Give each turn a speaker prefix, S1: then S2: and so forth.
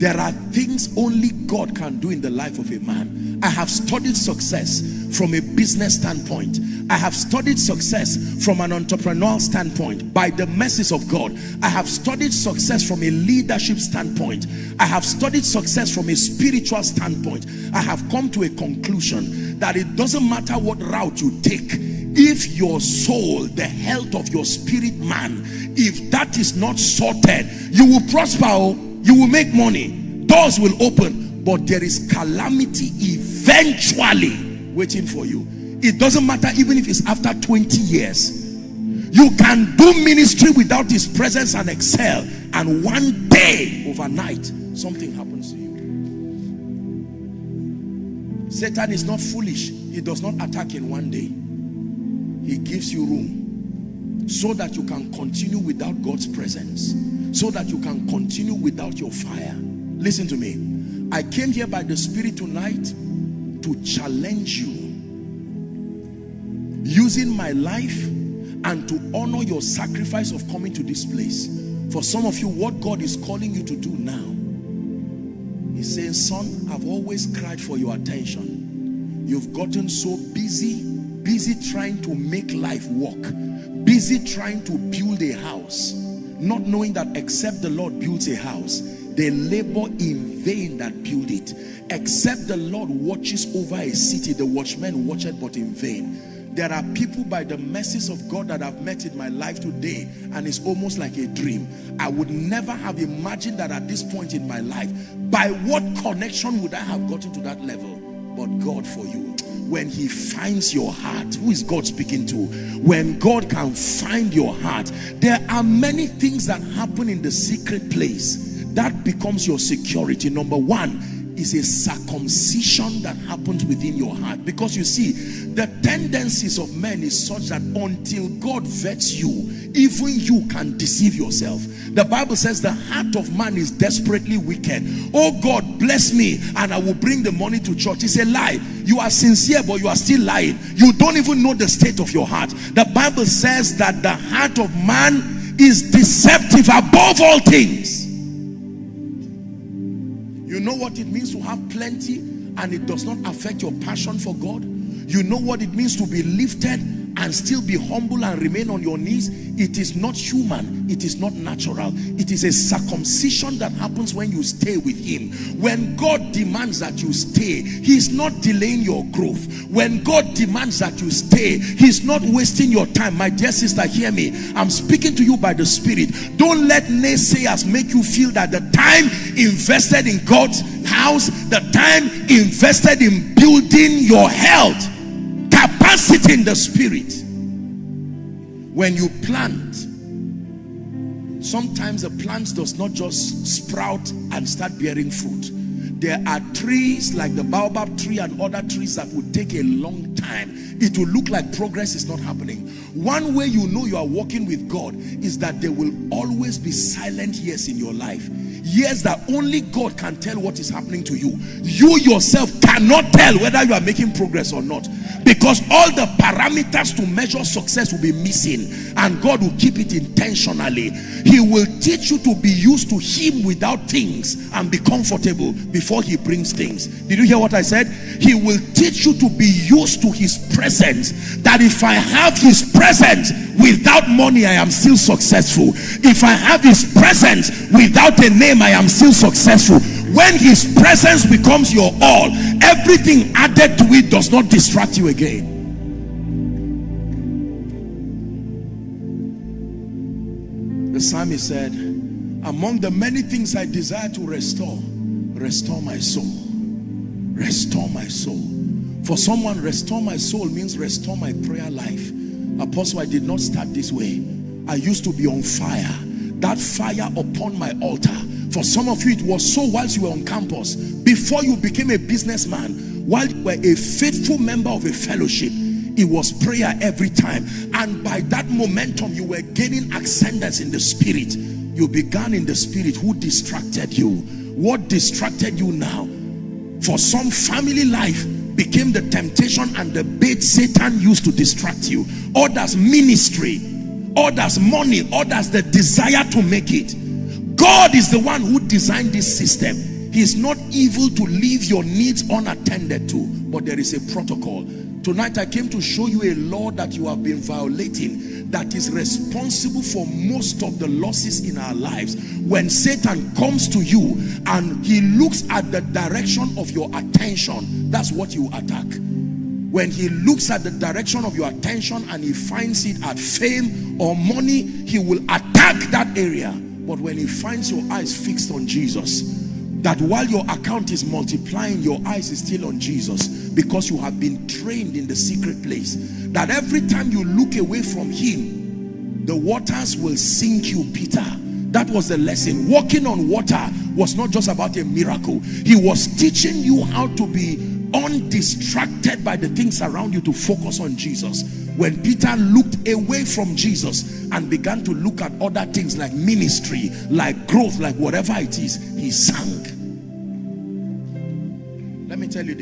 S1: There are things only God can do in the life of a man. I have studied success from a business standpoint. I have studied success from an entrepreneurial standpoint. By the mercies of God, I have studied success from a leadership standpoint. I have studied success from a spiritual standpoint. I have come to a conclusion that it doesn't matter what route you take. If your soul, the health of your spirit man, if that is not sorted, you will prosper, you will make money, doors will open, but there is calamity eventually waiting for you. It doesn't matter even if it's after 20 years. You can do ministry without his presence and excel, and one day, overnight, something happens to you. Satan is not foolish. He does not attack in one day. He gives you room so that you can continue without God's presence, so that you can continue without your fire. Listen to me. I came here by the Spirit tonight to challenge you, using my life and to honor your sacrifice of coming to this place. For some of you, what God is calling you to do now, He's saying, son, I've always cried for your attention. You've gotten so busy trying to make life work, busy trying to build a house, not knowing that except the Lord builds a house, they labor in vain that build it. Except the Lord watches over a city, the watchman watcheth but in vain. There are people by the mercies of God that I've met in my life today, and it's almost like a dream. I would never have imagined that at this point in my life. By what connection would I have gotten to that level? But God for you. When he finds your heart, who is God speaking to? When God can find your heart, there are many things that happen in the secret place that becomes your security. Number one is a circumcision that happens within your heart, because you see, the tendencies of men is such that until God vets you, even you can deceive yourself. The Bible says the heart of man is desperately wicked. Oh God, bless me and I will bring the money to church. It's a lie. You are sincere, but you are still lying. You don't even know the state of your heart. The Bible says that the heart of man is deceptive above all things. You know what it means to have plenty and it does not affect your passion for God? You know what it means to be lifted and still be humble and remain on your knees? It is not human. It is not natural. It is a circumcision that happens when you stay with him. When God demands that you stay, he's not delaying your growth. When God demands that you stay, he's not wasting your time. My dear sister, hear me. I'm speaking to you by the Spirit. Don't let naysayers make you feel that the time invested in God's house, the time invested in building your health, capacity in the spirit. When you plant, sometimes the plant does not just sprout and start bearing fruit. There are trees like the baobab tree and other trees that will take a long time. It will look like progress is not happening. One way you know you are walking with God is that there will always be silent years in your life. Years that only God can tell what is happening to you. You yourself cannot tell whether you are making progress or not, because all the parameters to measure success will be missing, and God will keep it intentionally. He will teach you to be used to him without things and be comfortable before he brings things. Did you hear what I said? He will teach you to be used to his presence, that if I have his presence without money, I am still successful. If I have his presence without a name, I am still successful. When his presence becomes your all, everything added to it does not distract you again. The psalmist said, among the many things I desire to restore, restore my soul. Restore my soul. For someone, restore my soul means restore my prayer life. Apostle, I did not start this way. I used to be on fire. That fire upon my altar. For some of you, it was so whilst you were on campus, before you became a businessman, while you were a faithful member of a fellowship, it was prayer every time. And by that momentum, you were gaining ascendance in the spirit. You began in the spirit. Who distracted you? What distracted you now? For some, family life became the temptation and the bait Satan used to distract you. Others, ministry. Others, money. Others, the desire to make it. God is the one who designed this system. He's not evil to leave your needs unattended to, but there is a protocol. Tonight I came to show you a law that you have been violating, that is responsible for most of the losses in our lives. When Satan comes to you and he looks at the direction of your attention, that's what you attack. When he looks at the direction of your attention and he finds it at fame or money, he will attack that area. But when he finds your eyes fixed on Jesus, that while your account is multiplying, your eyes is still on Jesus, because you have been trained in the secret place, that every time you look away from him, the waters will sink you, Peter. That was the lesson. Walking on water was not just about a miracle. He was teaching you how to be undistracted by the things around you, to focus on Jesus. When Peter looked away from Jesus and began to look at other things like ministry, like growth, like whatever it is, he sank. Let me tell you this.